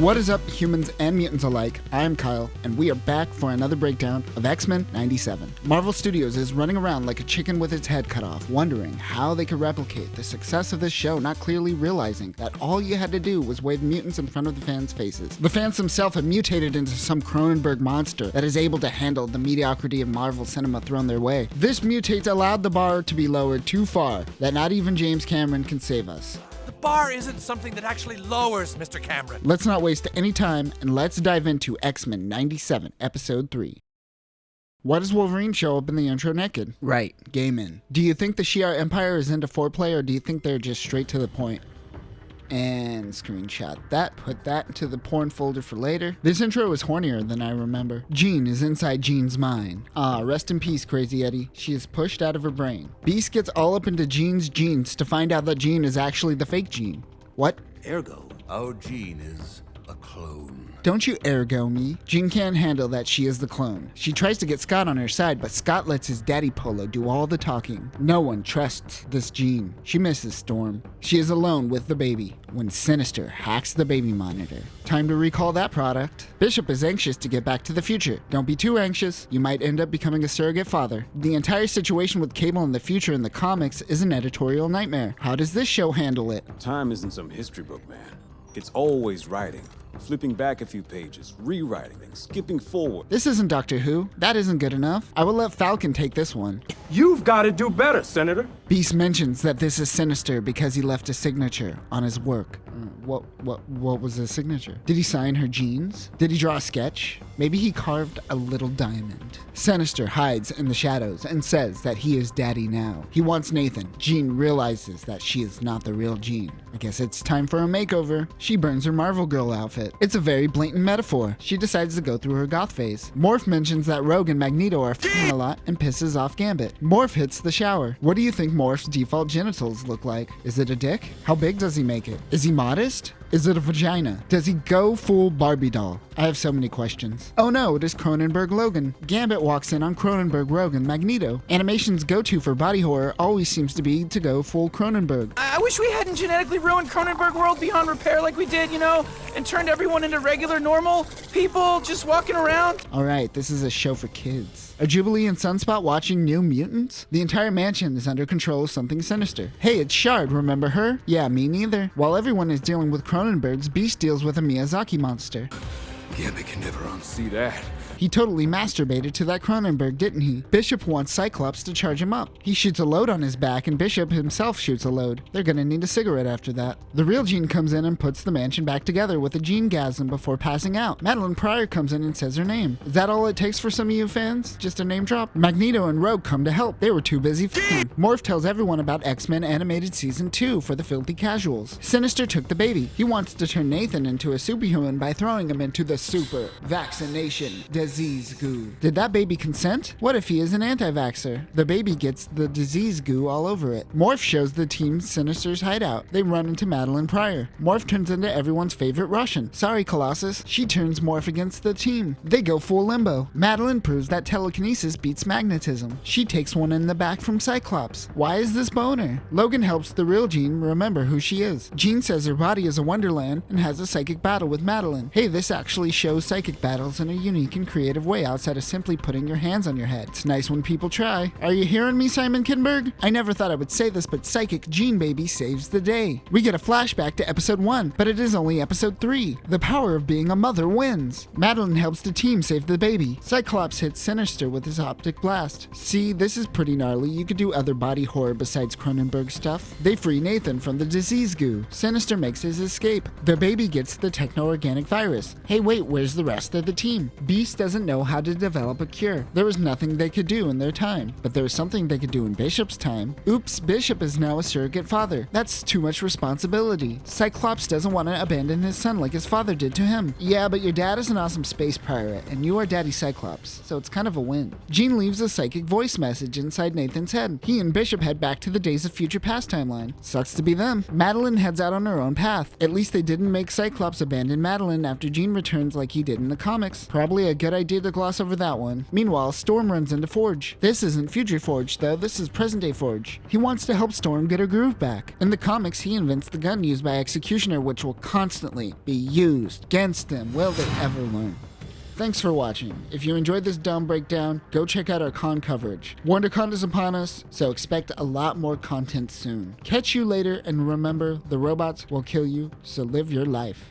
What is up, humans and mutants alike? I'm Kyle, and we are back for another breakdown of X-Men 97. Marvel Studios is running around like a chicken with its head cut off, wondering how they could replicate the success of this show, not clearly realizing that all you had to do was wave mutants in front of the fans' faces. The fans themselves have mutated into some Cronenberg monster that is able to handle the mediocrity of Marvel cinema thrown their way. This mutate allowed the bar to be lowered too far that not even James Cameron can save us. The bar isn't something that actually lowers, Mr. Cameron. Let's not waste any time, and let's dive into X-Men 97, Episode 3. Why does Wolverine show up in the intro naked? Right, game in. Do you think the Shi'ar Empire is into foreplay, or do you think they're just straight to the point? And screenshot that, put that into the porn folder for later. This intro is hornier than I remember. Jean is inside Jean's mind. Ah, rest in peace, Crazy Eddie. She is pushed out of her brain. Beast gets all up into Jean's genes to find out that Jean is actually the fake Jean. What? Ergo, our Jean is a clone. Don't you ergo me. Jean can't handle that she is the clone. She tries to get Scott on her side, but Scott lets his daddy Polo do all the talking. No one trusts this Jean. She misses Storm. She is alone with the baby when Sinister hacks the baby monitor. Time to recall that product. Bishop is anxious to get back to the future. Don't be too anxious. You might end up becoming a surrogate father. The entire situation with Cable in the future in the comics is an editorial nightmare. How does this show handle it? Time isn't some history book, man. It's always writing. Flipping back a few pages, rewriting things, skipping forward. This isn't Doctor Who. That isn't good enough. I will let Falcon take this one. You've got to do better, Senator. Beast mentions that this is Sinister because he left a signature on his work. What was his signature? Did he sign her genes? Did he draw a sketch? Maybe he carved a little diamond. Sinister hides in the shadows and says that he is daddy now. He wants Nathan. Jean realizes that she is not the real Jean. I guess it's time for a makeover. She burns her Marvel Girl outfit. It's a very blatant metaphor. She decides to go through her goth phase. Morph mentions that Rogue and Magneto are f***ing a lot and pisses off Gambit. Morph hits the shower. What do you think Morph's default genitals look like? Is it a dick? How big does he make it? Is he modest? Is it a vagina? Does he go full Barbie doll? I have so many questions. Oh no, it is Cronenberg Logan. Gambit walks in on Cronenberg Rogue and Magneto. Animation's go-to for body horror always seems to be to go full Cronenberg. I wish we hadn't genetically ruined Cronenberg World beyond repair like we did, and turned everyone into regular, normal people just walking around. Alright, this is a show for kids. Are Jubilee and Sunspot watching New Mutants? The entire mansion is under control of something sinister. Hey, it's Shard, remember her? Yeah, me neither. While everyone is dealing with Cronenbergs, Beast deals with a Miyazaki monster. Gambit can never unsee that. He totally masturbated to that Cronenberg, didn't he? Bishop wants Cyclops to charge him up. He shoots a load on his back, and Bishop himself shoots a load. They're gonna need a cigarette after that. The real Jean comes in and puts the mansion back together with a Jean-gasm before passing out. Madeline Pryor comes in and says her name. Is that all it takes for some of you fans? Just a name drop? Magneto and Rogue come to help. They were too busy f***ing. Morph tells everyone about X-Men Animated Season 2 for the filthy casuals. Sinister took the baby. He wants to turn Nathan into a superhuman by throwing him into the super vaccination disease goo. Did that baby consent? What if he is an anti-vaxxer? The baby gets the disease goo all over it. Morph shows the team Sinister's hideout. They run into Madeline Pryor. Morph turns into everyone's favorite Russian. Sorry, Colossus. She turns Morph against the team. They go full limbo. Madeline proves that telekinesis beats magnetism. She takes one in the back from Cyclops. Why is this boner? Logan helps the real Jean remember who she is. Jean says her body is a wonderland and has a psychic battle with Madeline. Hey, this actually shows psychic battles in a unique and creative way outside of simply putting your hands on your head. It's nice when people try. Are you hearing me, Simon Kinberg? I never thought I would say this, but Psychic Jean Baby saves the day. We get a flashback to episode 1, but it is only episode 3. The power of being a mother wins. Madeline helps the team save the baby. Cyclops hits Sinister with his optic blast. See, this is pretty gnarly. You could do other body horror besides Cronenberg stuff. They free Nathan from the disease goo. Sinister makes his escape. The baby gets the techno-organic virus. Hey, wait, where's the rest of the team? Beast doesn't know how to develop a cure. There was nothing they could do in their time, but there was something they could do in Bishop's time. Oops, Bishop is now a surrogate father. That's too much responsibility. Cyclops doesn't want to abandon his son like his father did to him. Yeah, but your dad is an awesome space pirate, and you are Daddy Cyclops, so it's kind of a win. Jean leaves a psychic voice message inside Nathan's head. He and Bishop head back to the Days of Future Past timeline. Sucks to be them. Madeline heads out on her own path. At least they didn't make Cyclops abandon Madeline after Jean returns like he did in the comics. Probably a good idea to gloss over that one. Meanwhile, Storm runs into Forge. This isn't future Forge though, this is present day Forge. He wants to help Storm get her groove back. In the comics, he invents the gun used by Executioner, which will constantly be used against them. Will they ever learn? Thanks for watching. If you enjoyed this dumb breakdown, go check out our con coverage. WonderCon is upon us, so expect a lot more content soon. Catch you later, and remember, the robots will kill you, so live your life.